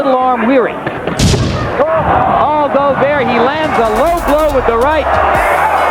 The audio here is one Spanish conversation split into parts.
Little arm weary. Although there he lands a low blow with the right.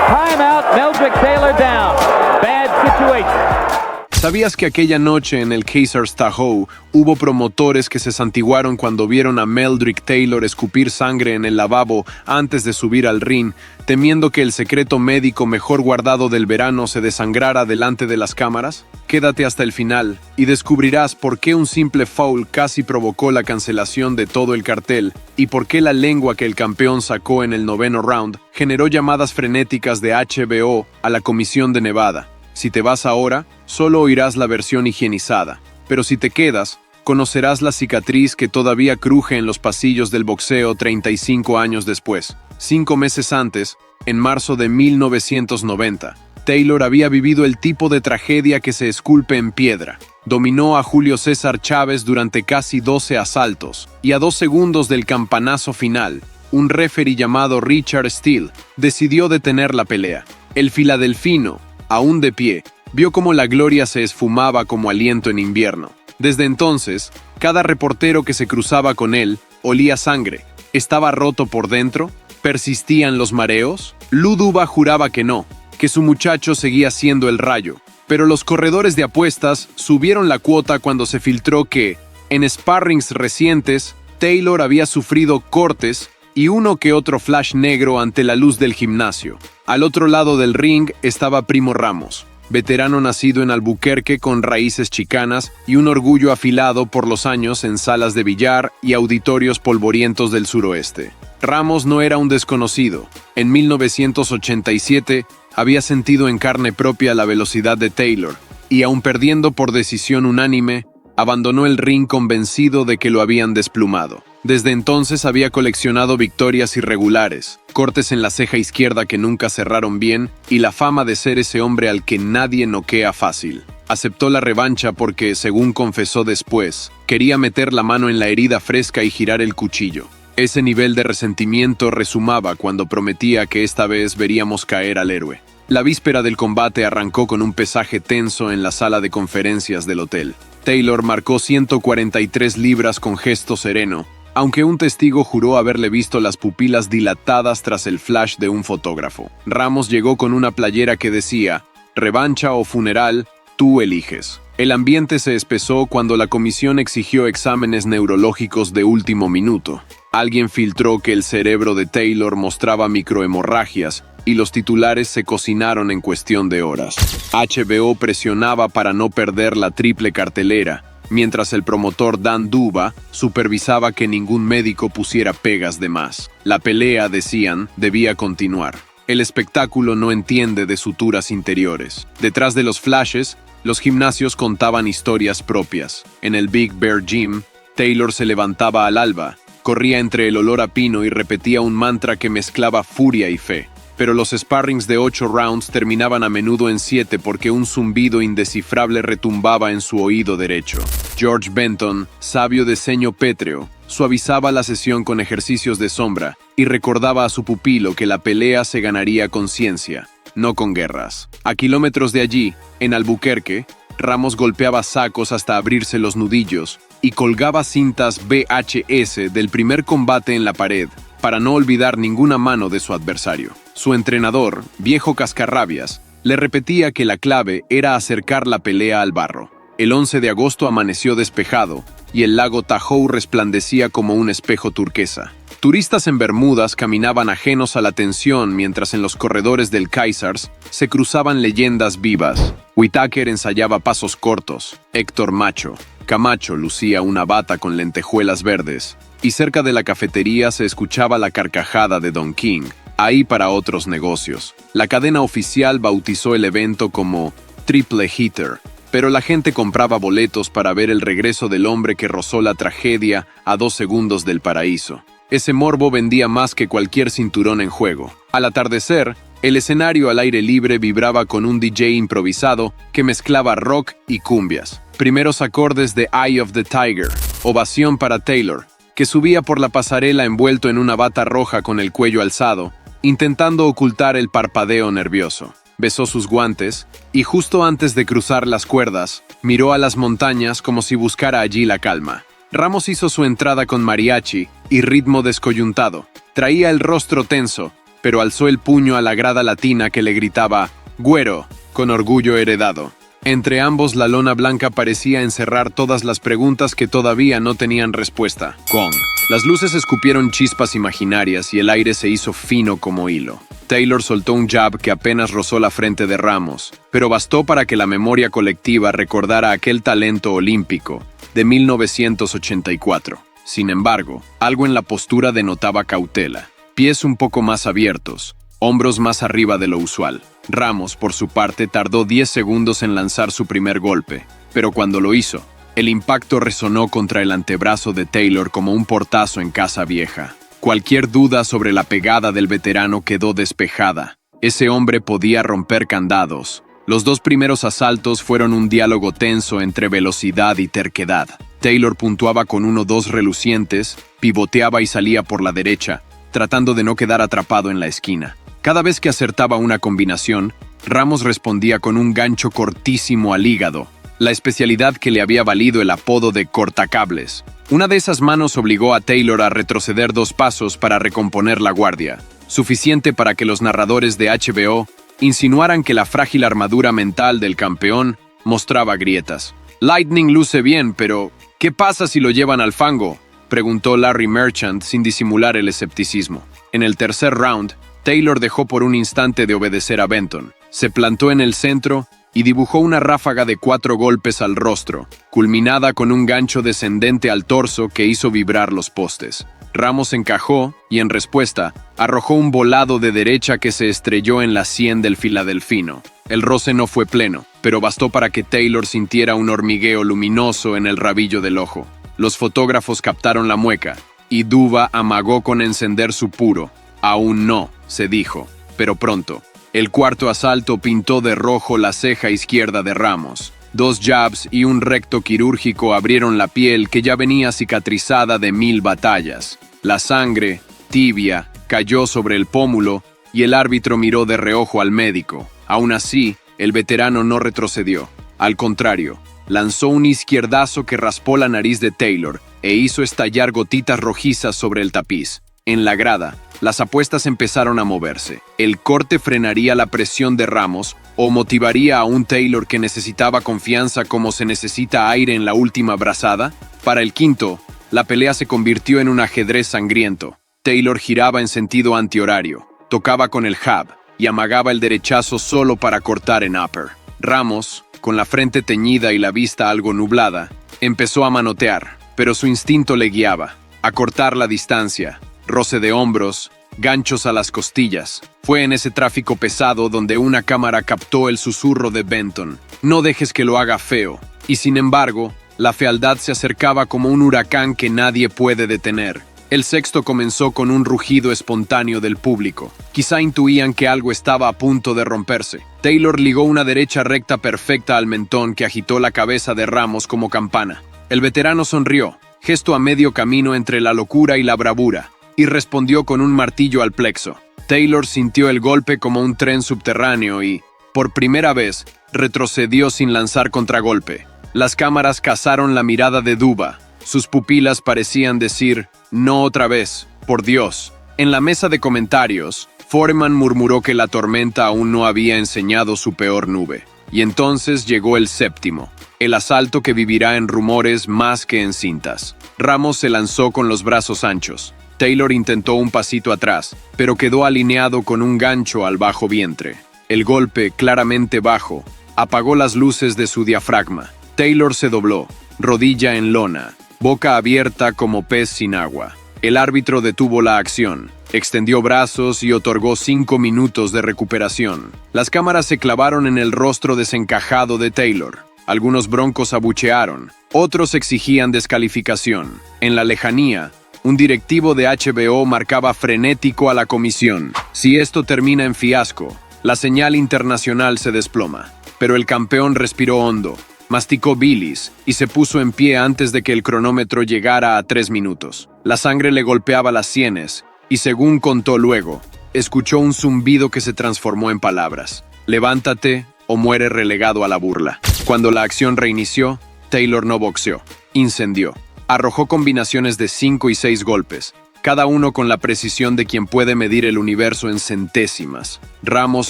Timeout, Meldrick Taylor down. Bad situation. ¿Sabías que aquella noche en el Caesars Tahoe hubo promotores que se santiguaron cuando vieron a Meldrick Taylor escupir sangre en el lavabo antes de subir al ring, temiendo que el secreto médico mejor guardado del verano se desangrara delante de las cámaras? Quédate hasta el final y descubrirás por qué un simple foul casi provocó la cancelación de todo el cartel y por qué la lengua que el campeón sacó en el noveno round generó llamadas frenéticas de HBO a la Comisión de Nevada. Si te vas ahora, solo oirás la versión higienizada, pero si te quedas, conocerás la cicatriz que todavía cruje en los pasillos del boxeo 35 años después. 5 meses antes, en marzo de 1990, Taylor había vivido el tipo de tragedia que se esculpe en piedra. Dominó a Julio César Chávez durante casi 12 asaltos, y a 2 segundos del campanazo final, un referee llamado Richard Steele decidió detener la pelea. El filadelfino, aún de pie, vio cómo la gloria se esfumaba como aliento en invierno. Desde entonces, cada reportero que se cruzaba con él olía sangre. ¿Estaba roto por dentro? ¿Persistían los mareos? Lou Duva juraba que no, que su muchacho seguía siendo el Rayo. Pero los corredores de apuestas subieron la cuota cuando se filtró que, en sparrings recientes, Taylor había sufrido cortes y uno que otro flash negro ante la luz del gimnasio. Al otro lado del ring estaba Primo Ramos, veterano nacido en Albuquerque con raíces chicanas y un orgullo afilado por los años en salas de billar y auditorios polvorientos del suroeste. Ramos no era un desconocido. En 1987 había sentido en carne propia la velocidad de Taylor y, aun perdiendo por decisión unánime, abandonó el ring convencido de que lo habían desplumado. Desde entonces había coleccionado victorias irregulares, cortes en la ceja izquierda que nunca cerraron bien y la fama de ser ese hombre al que nadie noquea fácil. Aceptó la revancha porque, según confesó después, quería meter la mano en la herida fresca y girar el cuchillo. Ese nivel de resentimiento resumaba cuando prometía que esta vez veríamos caer al héroe. La víspera del combate arrancó con un pesaje tenso en la sala de conferencias del hotel. Taylor marcó 143 libras con gesto sereno, aunque un testigo juró haberle visto las pupilas dilatadas tras el flash de un fotógrafo. Ramos llegó con una playera que decía, «Revancha o funeral, tú eliges». El ambiente se espesó cuando la comisión exigió exámenes neurológicos de último minuto. Alguien filtró que el cerebro de Taylor mostraba microhemorragias y los titulares se cocinaron en cuestión de horas. HBO presionaba para no perder la triple cartelera, mientras el promotor Dan Duva supervisaba que ningún médico pusiera pegas de más. La pelea, decían, debía continuar. El espectáculo no entiende de suturas interiores. Detrás de los flashes, los gimnasios contaban historias propias. En el Big Bear Gym, Taylor se levantaba al alba, corría entre el olor a pino y repetía un mantra que mezclaba furia y fe. Pero los sparrings de 8 rounds terminaban a menudo en 7 porque un zumbido indescifrable retumbaba en su oído derecho. George Benton, sabio de ceño pétreo, suavizaba la sesión con ejercicios de sombra y recordaba a su pupilo que la pelea se ganaría con ciencia, no con guerras. A kilómetros de allí, en Albuquerque, Ramos golpeaba sacos hasta abrirse los nudillos y colgaba cintas VHS del primer combate en la pared para no olvidar ninguna mano de su adversario. Su entrenador, viejo cascarrabias, le repetía que la clave era acercar la pelea al barro. El 11 de agosto amaneció despejado y el lago Tahoe resplandecía como un espejo turquesa. Turistas en bermudas caminaban ajenos a la tensión mientras en los corredores del Caesars se cruzaban leyendas vivas. Whitaker ensayaba pasos cortos, Héctor Macho, Camacho lucía una bata con lentejuelas verdes, y cerca de la cafetería se escuchaba la carcajada de Don King, ahí para otros negocios. La cadena oficial bautizó el evento como Triple Heater, pero la gente compraba boletos para ver el regreso del hombre que rozó la tragedia a 2 segundos del paraíso. Ese morbo vendía más que cualquier cinturón en juego. Al atardecer, el escenario al aire libre vibraba con un DJ improvisado que mezclaba rock y cumbias. Primeros acordes de Eye of the Tiger, ovación para Taylor, que subía por la pasarela envuelto en una bata roja con el cuello alzado, intentando ocultar el parpadeo nervioso. Besó sus guantes y justo antes de cruzar las cuerdas, miró a las montañas como si buscara allí la calma. Ramos hizo su entrada con mariachi y ritmo descoyuntado. Traía el rostro tenso, pero alzó el puño a la grada latina que le gritaba «Güero», con orgullo heredado. Entre ambos la lona blanca parecía encerrar todas las preguntas que todavía no tenían respuesta. Gong. Las luces escupieron chispas imaginarias y el aire se hizo fino como hilo. Taylor soltó un jab que apenas rozó la frente de Ramos, pero bastó para que la memoria colectiva recordara aquel talento olímpico de 1984. Sin embargo, algo en la postura denotaba cautela. Pies un poco más abiertos, hombros más arriba de lo usual. Ramos, por su parte, tardó 10 segundos en lanzar su primer golpe, pero cuando lo hizo, el impacto resonó contra el antebrazo de Taylor como un portazo en casa vieja. Cualquier duda sobre la pegada del veterano quedó despejada. Ese hombre podía romper candados. Los dos primeros asaltos fueron un diálogo tenso entre velocidad y terquedad. Taylor puntuaba con 1-2 relucientes, pivoteaba y salía por la derecha, tratando de no quedar atrapado en la esquina. Cada vez que acertaba una combinación, Ramos respondía con un gancho cortísimo al hígado, la especialidad que le había valido el apodo de cortacables. Una de esas manos obligó a Taylor a retroceder 2 pasos para recomponer la guardia, suficiente para que los narradores de HBO insinuaran que la frágil armadura mental del campeón mostraba grietas. Lightning luce bien, pero ¿qué pasa si lo llevan al fango?, preguntó Larry Merchant sin disimular el escepticismo. En el tercer round, Taylor dejó por un instante de obedecer a Benton. Se plantó en el centro y dibujó una ráfaga de 4 golpes al rostro, culminada con un gancho descendente al torso que hizo vibrar los postes. Ramos encajó y, en respuesta, arrojó un volado de derecha que se estrelló en la sien del filadelfino. El roce no fue pleno, pero bastó para que Taylor sintiera un hormigueo luminoso en el rabillo del ojo. Los fotógrafos captaron la mueca, y Duba amagó con encender su puro. Aún no, se dijo, pero pronto. El cuarto asalto pintó de rojo la ceja izquierda de Ramos. 2 jabs y un recto quirúrgico abrieron la piel que ya venía cicatrizada de 1000 batallas. La sangre, tibia, cayó sobre el pómulo y el árbitro miró de reojo al médico. Aún así, el veterano no retrocedió. Al contrario, lanzó un izquierdazo que raspó la nariz de Taylor e hizo estallar gotitas rojizas sobre el tapiz. En la grada, las apuestas empezaron a moverse. ¿El corte frenaría la presión de Ramos o motivaría a un Taylor que necesitaba confianza como se necesita aire en la última brazada? Para el quinto, la pelea se convirtió en un ajedrez sangriento. Taylor giraba en sentido antihorario, tocaba con el jab y amagaba el derechazo solo para cortar en upper. Ramos, con la frente teñida y la vista algo nublada, empezó a manotear, pero su instinto le guiaba, a cortar la distancia. Roce de hombros, ganchos a las costillas. Fue en ese tráfico pesado donde una cámara captó el susurro de Benton. No dejes que lo haga feo. Y sin embargo, la fealdad se acercaba como un huracán que nadie puede detener. El sexto comenzó con un rugido espontáneo del público. Quizá intuían que algo estaba a punto de romperse. Taylor ligó una derecha recta perfecta al mentón que agitó la cabeza de Ramos como campana. El veterano sonrió, gesto a medio camino entre la locura y la bravura, y respondió con un martillo al plexo. Taylor sintió el golpe como un tren subterráneo y, por primera vez, retrocedió sin lanzar contragolpe. Las cámaras cazaron la mirada de Duba. Sus pupilas parecían decir, no otra vez, por Dios. En la mesa de comentarios, Foreman murmuró que la tormenta aún no había enseñado su peor nube. Y entonces llegó el séptimo, el asalto que vivirá en rumores más que en cintas. Ramos se lanzó con los brazos anchos. Taylor intentó un pasito atrás, pero quedó alineado con un gancho al bajo vientre. El golpe, claramente bajo, apagó las luces de su diafragma. Taylor se dobló, rodilla en lona, boca abierta como pez sin agua. El árbitro detuvo la acción, extendió brazos y otorgó 5 minutos de recuperación. Las cámaras se clavaron en el rostro desencajado de Taylor. Algunos broncos abuchearon, otros exigían descalificación. En la lejanía, un directivo de HBO marcaba frenético a la comisión. Si esto termina en fiasco, la señal internacional se desploma. Pero el campeón respiró hondo, masticó bilis y se puso en pie antes de que el cronómetro llegara a 3 minutos. La sangre le golpeaba las sienes y, según contó luego, escuchó un zumbido que se transformó en palabras. Levántate o muere relegado a la burla. Cuando la acción reinició, Taylor no boxeó, incendió. Arrojó combinaciones de 5 y 6 golpes, cada uno con la precisión de quien puede medir el universo en centésimas. Ramos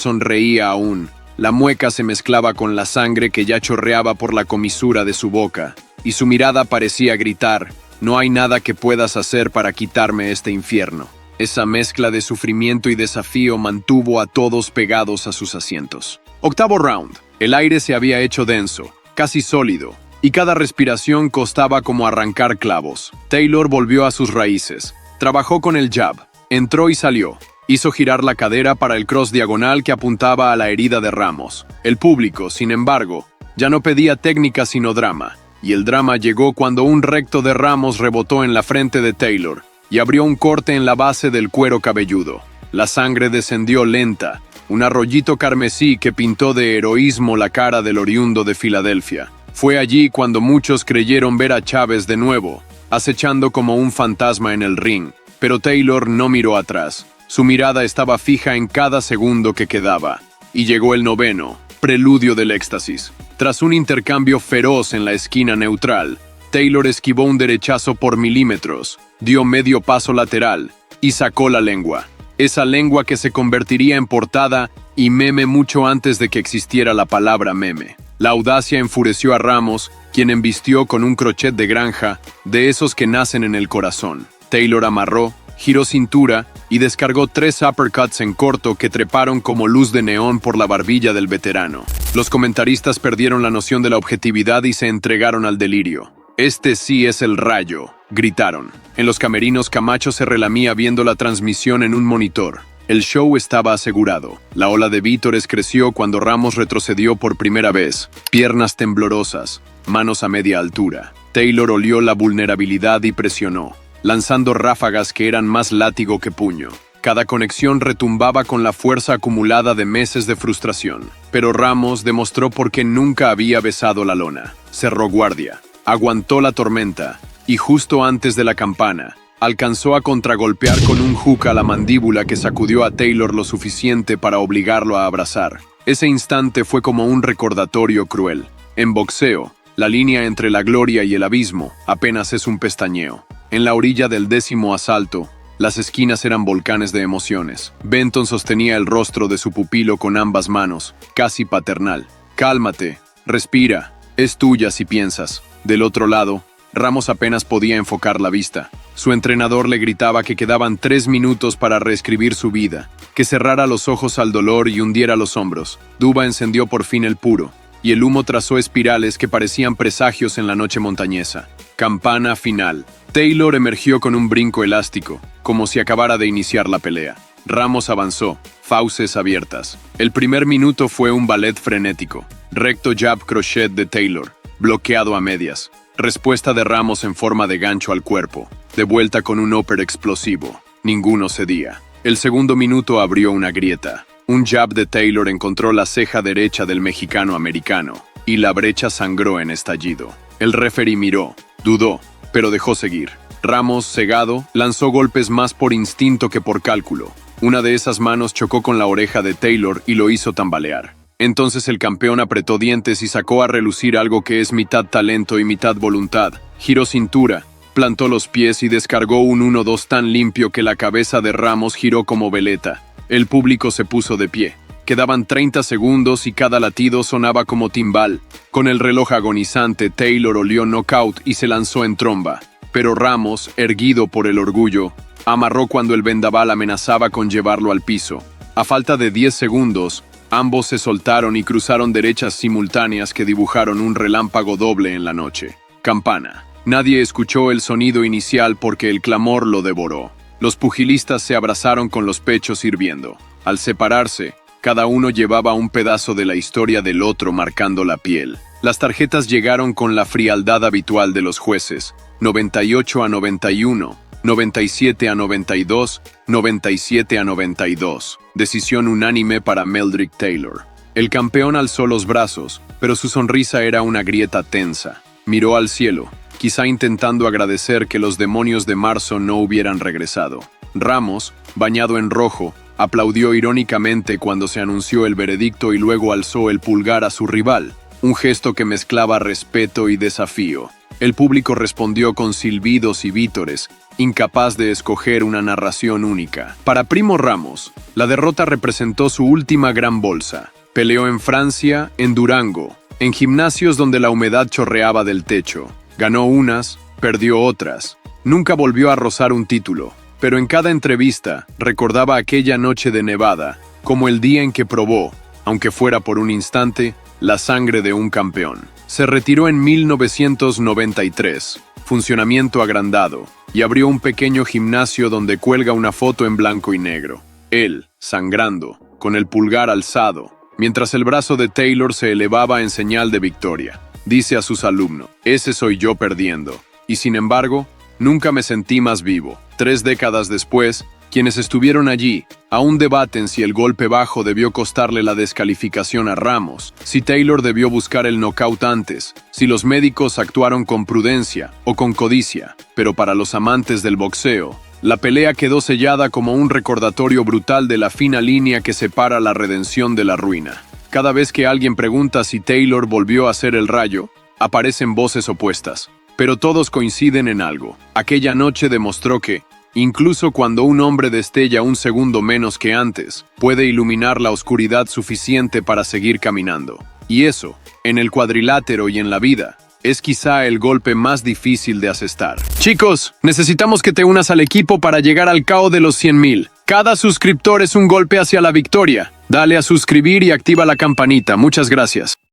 sonreía aún. La mueca se mezclaba con la sangre que ya chorreaba por la comisura de su boca, y su mirada parecía gritar: «No hay nada que puedas hacer para quitarme este infierno». Esa mezcla de sufrimiento y desafío mantuvo a todos pegados a sus asientos. Octavo round. El aire se había hecho denso, casi sólido, y cada respiración costaba como arrancar clavos. Taylor volvió a sus raíces. Trabajó con el jab, entró y salió. Hizo girar la cadera para el cross diagonal que apuntaba a la herida de Ramos. El público, sin embargo, ya no pedía técnica sino drama, y el drama llegó cuando un recto de Ramos rebotó en la frente de Taylor y abrió un corte en la base del cuero cabelludo. La sangre descendió lenta, un arroyito carmesí que pintó de heroísmo la cara del oriundo de Filadelfia. Fue allí cuando muchos creyeron ver a Chávez de nuevo, acechando como un fantasma en el ring, pero Taylor no miró atrás. Su mirada estaba fija en cada segundo que quedaba. Y llegó el noveno, preludio del éxtasis. Tras un intercambio feroz en la esquina neutral, Taylor esquivó un derechazo por milímetros, dio medio paso lateral y sacó la lengua. Esa lengua que se convertiría en portada y meme mucho antes de que existiera la palabra meme. La audacia enfureció a Ramos, quien embistió con un crochet de granja, de esos que nacen en el corazón. Taylor amarró, giró cintura y descargó 3 uppercuts en corto que treparon como luz de neón por la barbilla del veterano. Los comentaristas perdieron la noción de la objetividad y se entregaron al delirio. «Este sí es el Rayo», gritaron. En los camerinos, Camacho se relamía viendo la transmisión en un monitor. El show estaba asegurado. La ola de vítores creció cuando Ramos retrocedió por primera vez. Piernas temblorosas, manos a media altura. Taylor olió la vulnerabilidad y presionó, lanzando ráfagas que eran más látigo que puño. Cada conexión retumbaba con la fuerza acumulada de meses de frustración. Pero Ramos demostró por qué nunca había besado la lona. Cerró guardia, aguantó la tormenta, y justo antes de la campana, alcanzó a contragolpear con un hook a la mandíbula que sacudió a Taylor lo suficiente para obligarlo a abrazar. Ese instante fue como un recordatorio cruel. En boxeo, la línea entre la gloria y el abismo apenas es un pestañeo. En la orilla del 10º asalto, las esquinas eran volcanes de emociones. Benton sostenía el rostro de su pupilo con ambas manos, casi paternal. «Cálmate, respira, es tuya si piensas». Del otro lado, Ramos apenas podía enfocar la vista. Su entrenador le gritaba que quedaban 3 minutos para reescribir su vida, que cerrara los ojos al dolor y hundiera los hombros. Duba encendió por fin el puro, y el humo trazó espirales que parecían presagios en la noche montañesa. Campana final. Taylor emergió con un brinco elástico, como si acabara de iniciar la pelea. Ramos avanzó, fauces abiertas. El primer minuto fue un ballet frenético. Recto jab crochet de Taylor, bloqueado a medias. Respuesta de Ramos en forma de gancho al cuerpo, de vuelta con un upper explosivo. Ninguno cedía. El segundo minuto abrió una grieta. Un jab de Taylor encontró la ceja derecha del mexicano-americano, y la brecha sangró en estallido. El referee miró, dudó, pero dejó seguir. Ramos, cegado, lanzó golpes más por instinto que por cálculo. Una de esas manos chocó con la oreja de Taylor y lo hizo tambalear. Entonces el campeón apretó dientes y sacó a relucir algo que es mitad talento y mitad voluntad. Giró cintura, plantó los pies y descargó un 1-2 tan limpio que la cabeza de Ramos giró como veleta. El público se puso de pie. Quedaban 30 segundos y cada latido sonaba como timbal. Con el reloj agonizante, Taylor olió knockout y se lanzó en tromba. Pero Ramos, erguido por el orgullo, amarró cuando el vendaval amenazaba con llevarlo al piso. A falta de 10 segundos, ambos se soltaron y cruzaron derechas simultáneas que dibujaron un relámpago doble en la noche. Campana. Nadie escuchó el sonido inicial porque el clamor lo devoró. Los pugilistas se abrazaron con los pechos hirviendo. Al separarse, cada uno llevaba un pedazo de la historia del otro marcando la piel. Las tarjetas llegaron con la frialdad habitual de los jueces. 98-91, 97-92, 97-92. Decisión unánime para Meldrick Taylor. El campeón alzó los brazos, pero su sonrisa era una grieta tensa. Miró al cielo, quizá intentando agradecer que los demonios de marzo no hubieran regresado. Ramos, bañado en rojo, aplaudió irónicamente cuando se anunció el veredicto y luego alzó el pulgar a su rival, un gesto que mezclaba respeto y desafío. El público respondió con silbidos y vítores, incapaz de escoger una narración única. Para Primo Ramos, la derrota representó su última gran bolsa. Peleó en Francia, en Durango, en gimnasios donde la humedad chorreaba del techo. Ganó unas, perdió otras. Nunca volvió a rozar un título, pero en cada entrevista recordaba aquella noche de Nevada como el día en que probó, aunque fuera por un instante, la sangre de un campeón. Se retiró en 1993, funcionamiento agrandado, y abrió un pequeño gimnasio donde cuelga una foto en blanco y negro. Él, sangrando, con el pulgar alzado, mientras el brazo de Taylor se elevaba en señal de victoria. Dice a sus alumnos, ese soy yo perdiendo. Y sin embargo, nunca me sentí más vivo. 3 décadas después, quienes estuvieron allí aún debaten si el golpe bajo debió costarle la descalificación a Ramos, si Taylor debió buscar el knockout antes, si los médicos actuaron con prudencia o con codicia. Pero para los amantes del boxeo, la pelea quedó sellada como un recordatorio brutal de la fina línea que separa la redención de la ruina. Cada vez que alguien pregunta si Taylor volvió a ser el Rayo, aparecen voces opuestas. Pero todos coinciden en algo. Aquella noche demostró que, incluso cuando un hombre destella un segundo menos que antes, puede iluminar la oscuridad suficiente para seguir caminando. Y eso, en el cuadrilátero y en la vida, es quizá el golpe más difícil de asestar. Chicos, necesitamos que te unas al equipo para llegar al KO de los 100,000. Cada suscriptor es un golpe hacia la victoria. Dale a suscribir y activa la campanita. Muchas gracias.